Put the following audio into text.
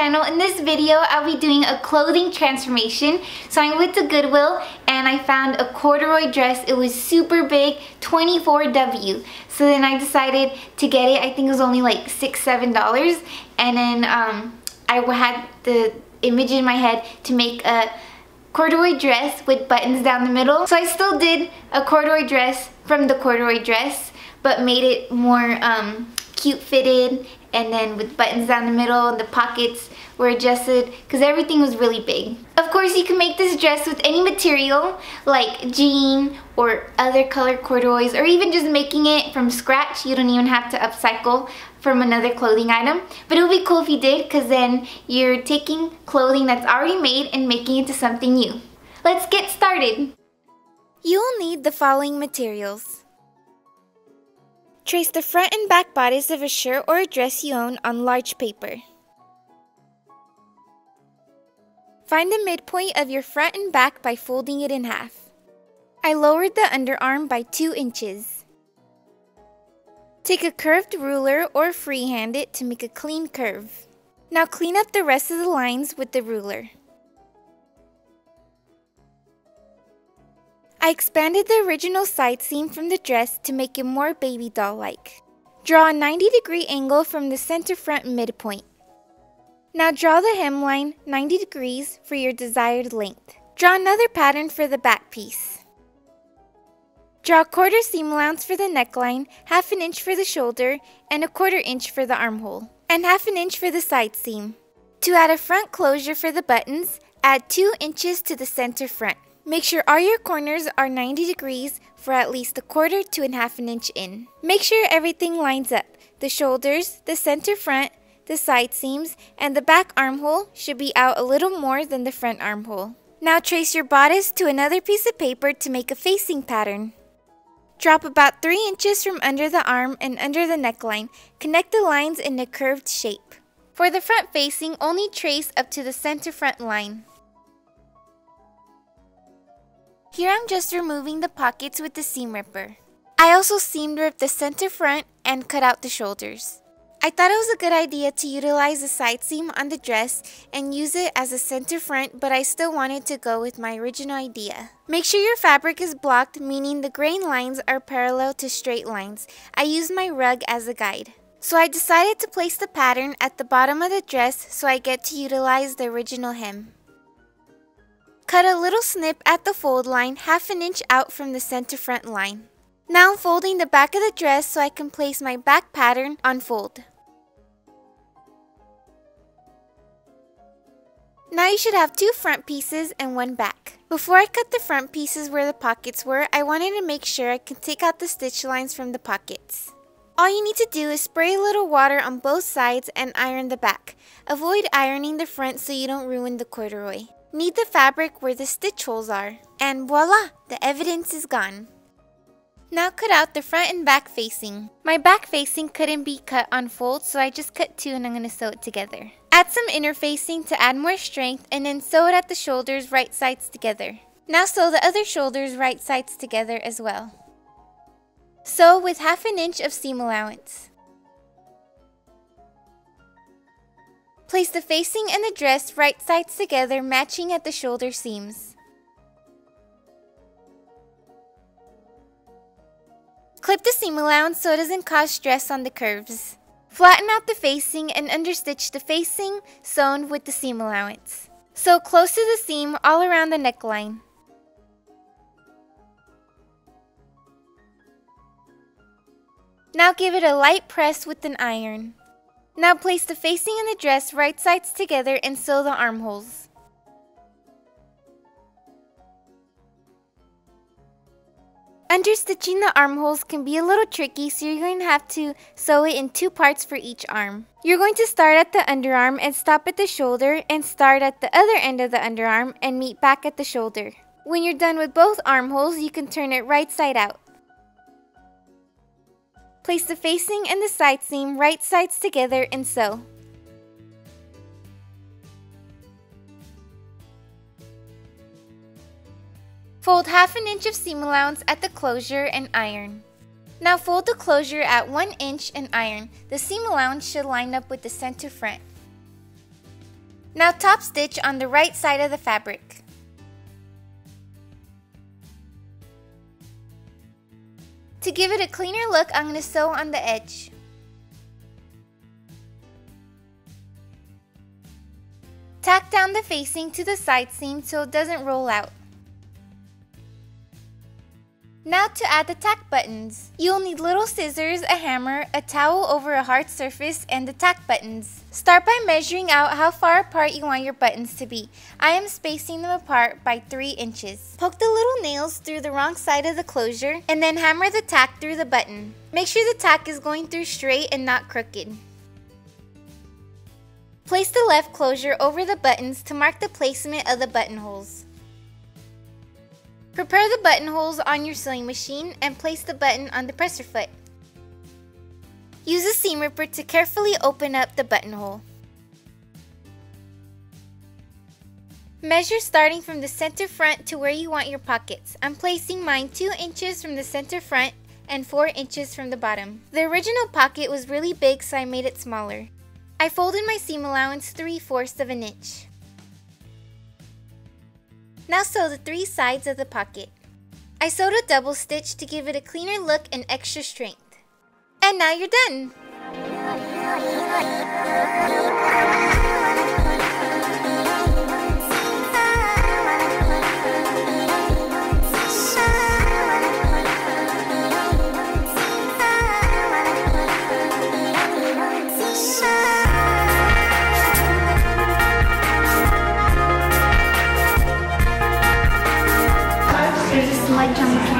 channel. In this video, I'll be doing a clothing transformation. So I went to Goodwill and I found a corduroy dress. It was super big, 24W. So then I decided to get it. I think it was only like $6, $7. And then I had the image in my head to make a corduroy dress with buttons down the middle. So I still did a corduroy dress from the corduroy dress, but made it more cute fitted, and then with buttons down the middle, and the pockets were adjusted because everything was really big. Of course, you can make this dress with any material like jean or other colored corduroys, or even just making it from scratch. You don't even have to upcycle from another clothing item, but it would be cool if you did, because then you're taking clothing that's already made and making it into something new. Let's get started. You will need the following materials. Trace the front and back bodice of a shirt or a dress you own on large paper. Find the midpoint of your front and back by folding it in half. I lowered the underarm by 2 inches. Take a curved ruler or freehand it to make a clean curve. Now clean up the rest of the lines with the ruler. I expanded the original side seam from the dress to make it more baby doll-like. Draw a 90-degree angle from the center front midpoint. Now draw the hemline 90 degrees for your desired length. Draw another pattern for the back piece. Draw a 1/4 seam allowance for the neckline, 1/2 inch for the shoulder, and a 1/4 inch for the armhole, and 1/2 inch for the side seam. To add a front closure for the buttons, add 2 inches to the center front. Make sure all your corners are 90 degrees for at least a 1/4 to 1/2 inch in. Make sure everything lines up. The shoulders, the center front, the side seams, and the back armhole should be out a little more than the front armhole. Now trace your bodice to another piece of paper to make a facing pattern. Drop about 3 inches from under the arm and under the neckline. Connect the lines in a curved shape. For the front facing, only trace up to the center front line. Here I'm just removing the pockets with the seam ripper. I also seam ripped the center front and cut out the shoulders. I thought it was a good idea to utilize the side seam on the dress and use it as a center front, but I still wanted to go with my original idea. Make sure your fabric is blocked, meaning the grain lines are parallel to straight lines. I used my rug as a guide. So I decided to place the pattern at the bottom of the dress so I get to utilize the original hem. Cut a little snip at the fold line, 1/2 inch out from the center front line. Now I'm folding the back of the dress so I can place my back pattern on fold. Now you should have 2 front pieces and 1 back. Before I cut the front pieces where the pockets were, I wanted to make sure I could take out the stitch lines from the pockets. All you need to do is spray a little water on both sides and iron the back. Avoid ironing the front so you don't ruin the corduroy. Knead the fabric where the stitch holes are, and voila, the evidence is gone. Now cut out the front and back facing. My back facing couldn't be cut on fold, so I just cut 2 and I'm going to sew it together. Add some inner facing to add more strength, and then sew it at the shoulders right sides together. Now sew the other shoulders right sides together as well. Sew with 1/2 inch of seam allowance. Place the facing and the dress right sides together, matching at the shoulder seams. Clip the seam allowance so it doesn't cause stress on the curves. Flatten out the facing and understitch the facing sewn with the seam allowance. Sew close to the seam all around the neckline. Now give it a light press with an iron. Now place the facing and the dress right sides together and sew the armholes. Understitching the armholes can be a little tricky, so you're going to have to sew it in 2 parts for each arm. You're going to start at the underarm and stop at the shoulder, and start at the other end of the underarm and meet back at the shoulder. When you're done with both armholes, you can turn it right side out. Place the facing and the side seam right sides together and sew. Fold 1/2 inch of seam allowance at the closure and iron. Now fold the closure at 1 inch and iron. The seam allowance should line up with the center front. Now top stitch on the right side of the fabric. To give it a cleaner look, I'm going to sew on the edge. Tack down the facing to the side seam so it doesn't roll out. Now to add the tack buttons. You'll need little scissors, a hammer, a towel over a hard surface, and the tack buttons. Start by measuring out how far apart you want your buttons to be. I am spacing them apart by 3 inches. Poke the little nails through the wrong side of the closure and then hammer the tack through the button. Make sure the tack is going through straight and not crooked. Place the left closure over the buttons to mark the placement of the buttonholes. Prepare the buttonholes on your sewing machine and place the button on the presser foot. Use a seam ripper to carefully open up the buttonhole. Measure starting from the center front to where you want your pockets. I'm placing mine 2 inches from the center front and 4 inches from the bottom. The original pocket was really big, so I made it smaller. I folded my seam allowance 3/4 of an inch. Now sew the 3 sides of the pocket. I sewed a double stitch to give it a cleaner look and extra strength. And now you're done! There's a slight jump.